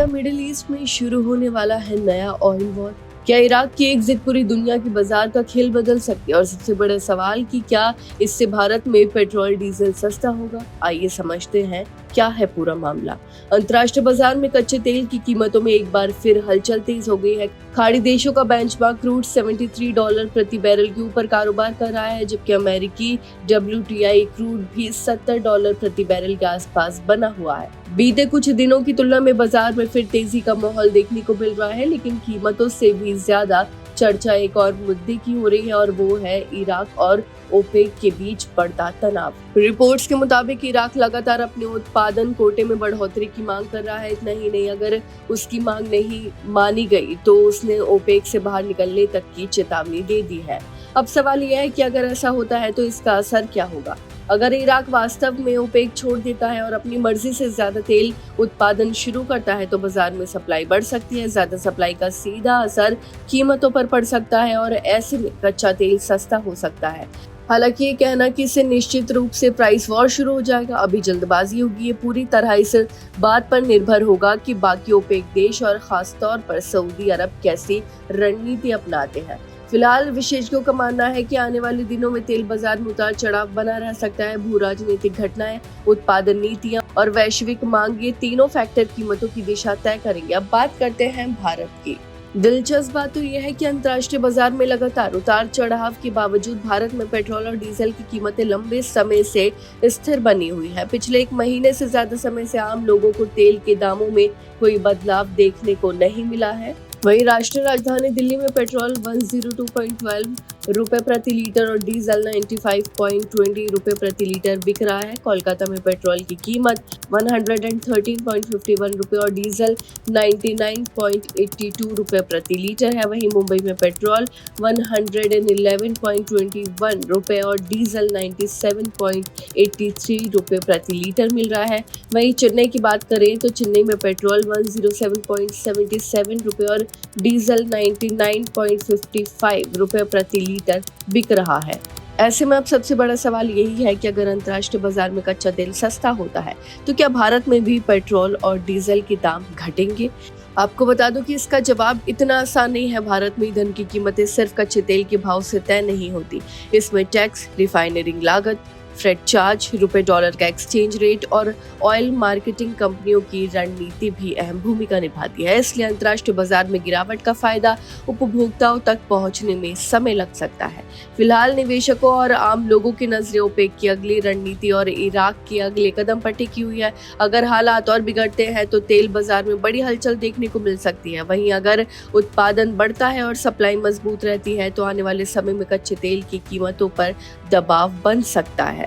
क्या middle east में शुरू होने वाला है नया ऑयल वॉर? क्या इराक की एक जिद पूरी दुनिया की बाजार का खेल बदल सकती है? और सबसे बड़ा सवाल कि क्या इससे भारत में पेट्रोल डीजल सस्ता होगा? आइए समझते हैं क्या है पूरा मामला। अंतर्राष्ट्रीय बाजार में कच्चे तेल की कीमतों में एक बार फिर हलचल तेज हो गई है। खाड़ी देशों का बेंचमार्क क्रूड $73 प्रति बैरल के ऊपर कारोबार कर रहा है, जबकि अमेरिकी WTI क्रूड भी $70 प्रति बैरल के आसपास बना हुआ है। बीते कुछ दिनों की तुलना में बाजार में फिर तेजी का माहौल देखने को मिल रहा है, लेकिन कीमतों से भी ज्यादा चर्चा एक और मुद्दे की हो रही है और वो है इराक और ओपेक के बीच बढ़ता तनाव। रिपोर्ट्स के मुताबिक इराक लगातार अपने उत्पादन कोटे में बढ़ोतरी की मांग कर रहा है। इतना ही नहीं, अगर उसकी मांग नहीं मानी गई तो उसने ओपेक से बाहर निकलने तक की चेतावनी दे दी है। अब सवाल यह है कि अगर ऐसा होता है तो इसका असर क्या होगा। अगर इराक वास्तव में ओपेक छोड़ देता है और अपनी मर्जी से ज्यादा तेल उत्पादन शुरू करता है तो बाजार में सप्लाई बढ़ सकती है। ज्यादा सप्लाई का सीधा असर कीमतों पर पड़ सकता है और ऐसे में कच्चा तेल सस्ता हो सकता है। हालांकि ये कहना कि इससे निश्चित रूप से प्राइस वॉर शुरू हो जाएगा, अभी जल्दबाजी होगी। ये पूरी तरह इस बात पर निर्भर होगा कि बाकी ओपेक देश और खास तौर पर सऊदी अरब कैसी रणनीति अपनाते हैं। फिलहाल विशेषज्ञों का मानना है कि आने वाले दिनों में तेल बाजार में उतार चढ़ाव बना रह सकता है। भू राजनीतिक घटनाएं, उत्पादन नीतियां और वैश्विक मांग, ये तीनों फैक्टर कीमतों की दिशा तय करेंगे। अब बात करते हैं भारत की। दिलचस्प बात तो यह है कि अंतर्राष्ट्रीय बाजार में लगातार उतार चढ़ाव के बावजूद भारत में पेट्रोल और डीजल की कीमतें लंबे समय से स्थिर बनी हुई है। पिछले एक महीने से ज्यादा समय से आम लोगों को तेल के दामों में कोई बदलाव देखने को नहीं मिला है। वहीं राष्ट्रीय राजधानी दिल्ली में पेट्रोल 102.12 रुपए प्रति लीटर और डीजल 95.20 रुपए प्रति लीटर बिक रहा है। कोलकाता में पेट्रोल की कीमत 113.51 रुपए और डीजल 99.82 रुपए प्रति लीटर है। वहीं मुंबई में पेट्रोल 111.21 रुपए और डीजल 97.83 रुपए प्रति लीटर मिल रहा है। वहीं चेन्नई की बात करें तो चेन्नई में पेट्रोल 107.77 रुपए और डीजल 99.55 रुपए प्रति लीटर बिक रहा है। ऐसे में अब सबसे बड़ा सवाल यही है कि अगर अंतर्राष्ट्रीय बाजार में कच्चा तेल सस्ता होता है तो क्या भारत में भी पेट्रोल और डीजल के दाम घटेंगे? आपको बता दूं कि इसका जवाब इतना आसान नहीं है। भारत में ईंधन की कीमतें सिर्फ कच्चे तेल के भाव से तय नहीं होती। इसमें टैक्स, रिफाइनरिंग लागत, फ्रेट चार्ज, रुपए डॉलर का एक्सचेंज रेट और ऑयल मार्केटिंग कंपनियों की रणनीति भी अहम भूमिका निभाती है। इसलिए अंतर्राष्ट्रीय बाजार में गिरावट का फायदा उपभोक्ताओं तक पहुंचने में समय लग सकता है। फिलहाल निवेशकों और आम लोगों की नजरें ओपेक की अगली रणनीति और इराक के अगले कदम पर टिकी हुई है। अगर हालात और बिगड़ते हैं तो तेल बाजार में बड़ी हलचल देखने को मिल सकती है। वहीं अगर उत्पादन बढ़ता है और सप्लाई मजबूत रहती है तो आने वाले समय में कच्चे तेल की कीमतों पर दबाव बन सकता है।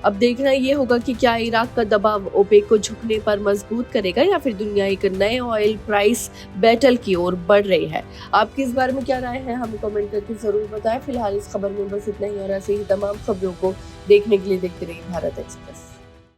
अब देखना ये होगा कि क्या इराक का दबाव ओपेक को झुकने पर मजबूत करेगा या फिर दुनिया एक नए ऑयल प्राइस बैटल की ओर बढ़ रही है। आपकी इस बारे में क्या राय है, हमें कमेंट करके जरूर बताएं। फिलहाल इस खबर में बस इतना ही और ऐसे ही तमाम खबरों को देखने के लिए देखते रहिए भारत एक्सप्रेस।